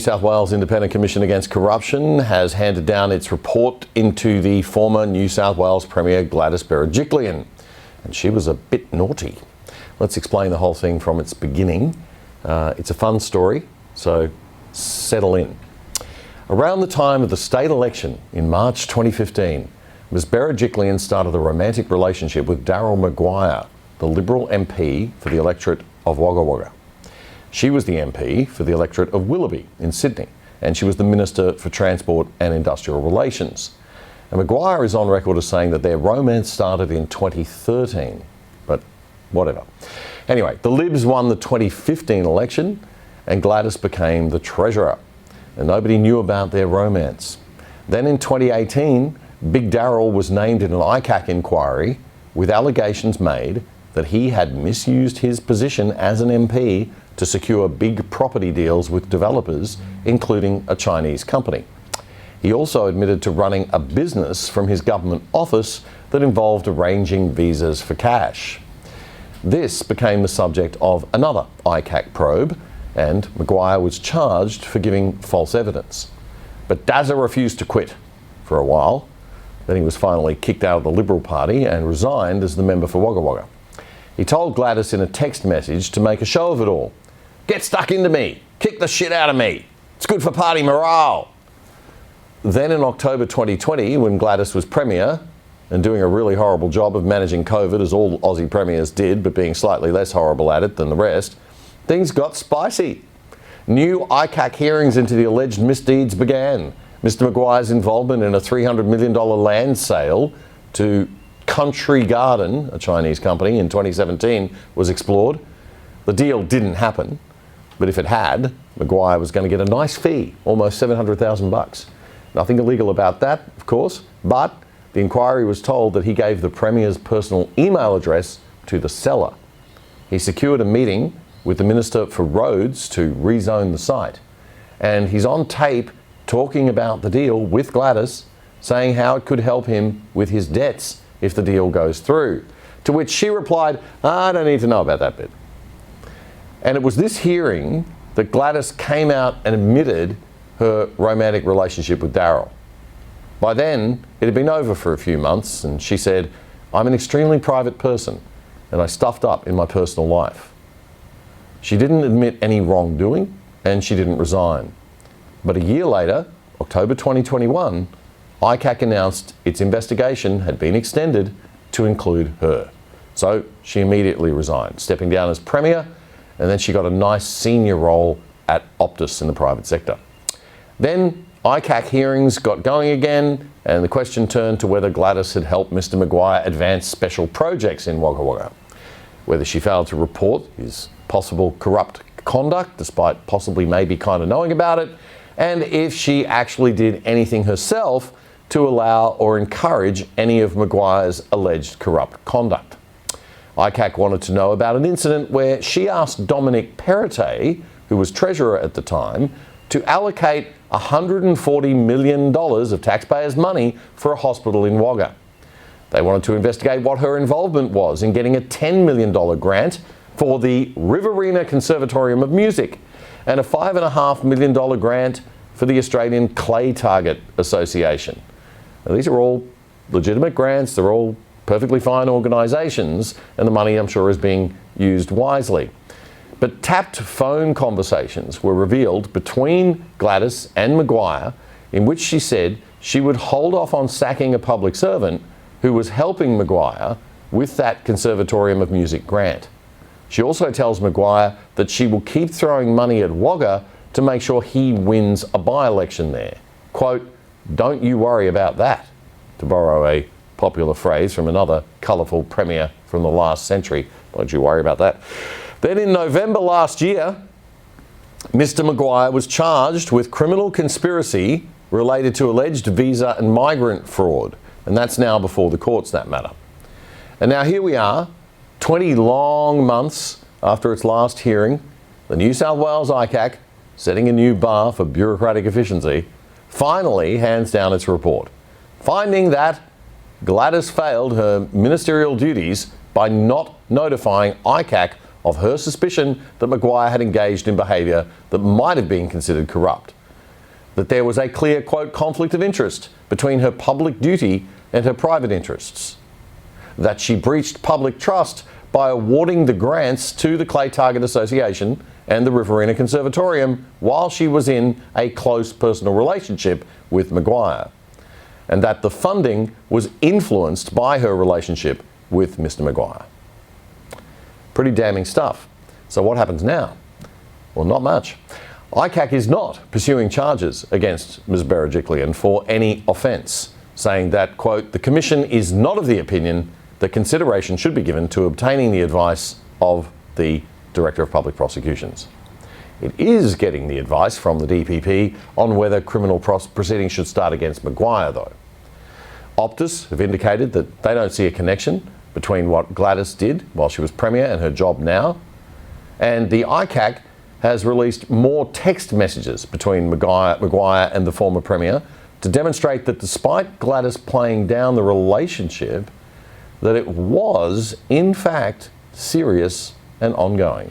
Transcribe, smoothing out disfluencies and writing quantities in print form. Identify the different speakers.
Speaker 1: New South Wales Independent Commission Against Corruption has handed down its report into the former New South Wales Premier Gladys Berejiklian, and she was a bit naughty. Let's explain the whole thing from its beginning. It's a fun story, so settle in. Around the time of the state election in March 2015, Ms Berejiklian started a romantic relationship with Darryl Maguire, the Liberal MP for the electorate of Wagga Wagga. She was the MP for the electorate of Willoughby in Sydney, and she was the Minister for Transport and Industrial Relations. And Maguire is on record as saying that their romance started in 2013, but whatever. Anyway, the Libs won the 2015 election and Gladys became the Treasurer, and nobody knew about their romance. Then in 2018, Big Darryl was named in an ICAC inquiry with allegations made that he had misused his position as an MP to secure big property deals with developers, including a Chinese company. He also admitted to running a business from his government office that involved arranging visas for cash. This became the subject of another ICAC probe, and Maguire was charged for giving false evidence. But Dazza refused to quit for a while. Then he was finally kicked out of the Liberal Party and resigned as the member for Wagga Wagga. He told Gladys in a text message to make a show of it all. "Get stuck into me. Kick the shit out of me. It's good for party morale." Then in October 2020, when Gladys was Premier and doing a really horrible job of managing COVID, as all Aussie premiers did, but being slightly less horrible at it than the rest, things got spicy. New ICAC hearings into the alleged misdeeds began. Mr Maguire's involvement in a $300 million land sale to Country Garden, a Chinese company, in 2017 was explored. The deal didn't happen, but if it had, Maguire was going to get a nice fee, almost $700,000. Nothing illegal about that, of course, but the inquiry was told that he gave the Premier's personal email address to the seller. He secured a meeting with the Minister for Roads to rezone the site, and he's on tape talking about the deal with Gladys, saying how it could help him with his debts if the deal goes through. To which she replied, "I don't need to know about that bit." And it was this hearing that Gladys came out and admitted her romantic relationship with Darryl. By then, it had been over for a few months, and she said, "I'm an extremely private person, and I stuffed up in my personal life." She didn't admit any wrongdoing, and she didn't resign. But a year later, October 2021, ICAC announced its investigation had been extended to include her. So she immediately resigned, stepping down as Premier, and then she got a nice senior role at Optus in the private sector. Then ICAC hearings got going again, and the question turned to whether Gladys had helped Mr Maguire advance special projects in Wagga Wagga, whether she failed to report his possible corrupt conduct, despite possibly maybe kind of knowing about it, and if she actually did anything herself to allow or encourage any of Maguire's alleged corrupt conduct. ICAC wanted to know about an incident where she asked Dominic Perrottet, who was Treasurer at the time, to allocate $140 million of taxpayers' money for a hospital in Wagga. They wanted to investigate what her involvement was in getting a $10 million grant for the Riverina Conservatorium of Music and a $5.5 million grant for the Australian Clay Target Association. Now, these are all legitimate grants, they're all perfectly fine organisations, and the money, I'm sure, is being used wisely. But tapped phone conversations were revealed between Gladys and Maguire in which she said she would hold off on sacking a public servant who was helping Maguire with that Conservatorium of Music grant. She also tells Maguire that she will keep throwing money at Wagga to make sure he wins a by-election there. Quote, "Don't you worry about that," to borrow a popular phrase from another colourful premier from the last century. Don't you worry about that. Then in November last year, Mr Maguire was charged with criminal conspiracy related to alleged visa and migrant fraud, and that's now before the courts, that matter. And now here we are, 20 long months after its last hearing, the New South Wales ICAC, setting a new bar for bureaucratic efficiency, finally hands down its report, finding that Gladys failed her ministerial duties by not notifying ICAC of her suspicion that Maguire had engaged in behaviour that might have been considered corrupt. That there was a clear, quote, conflict of interest between her public duty and her private interests. That she breached public trust by awarding the grants to the Clay Target Association and the Riverina Conservatorium while she was in a close personal relationship with Maguire. And that the funding was influenced by her relationship with Mr. Maguire. Pretty damning stuff. So what happens now? Well, not much. ICAC is not pursuing charges against Ms. Berejiklian for any offence, saying that, quote, the Commission is not of the opinion that consideration should be given to obtaining the advice of the Director of Public Prosecutions. It is getting the advice from the DPP on whether criminal proceedings should start against Maguire, though. Optus have indicated that they don't see a connection between what Gladys did while she was Premier and her job now. And the ICAC has released more text messages between Maguire and the former Premier to demonstrate that despite Gladys playing down the relationship, that it was, in fact, serious and ongoing.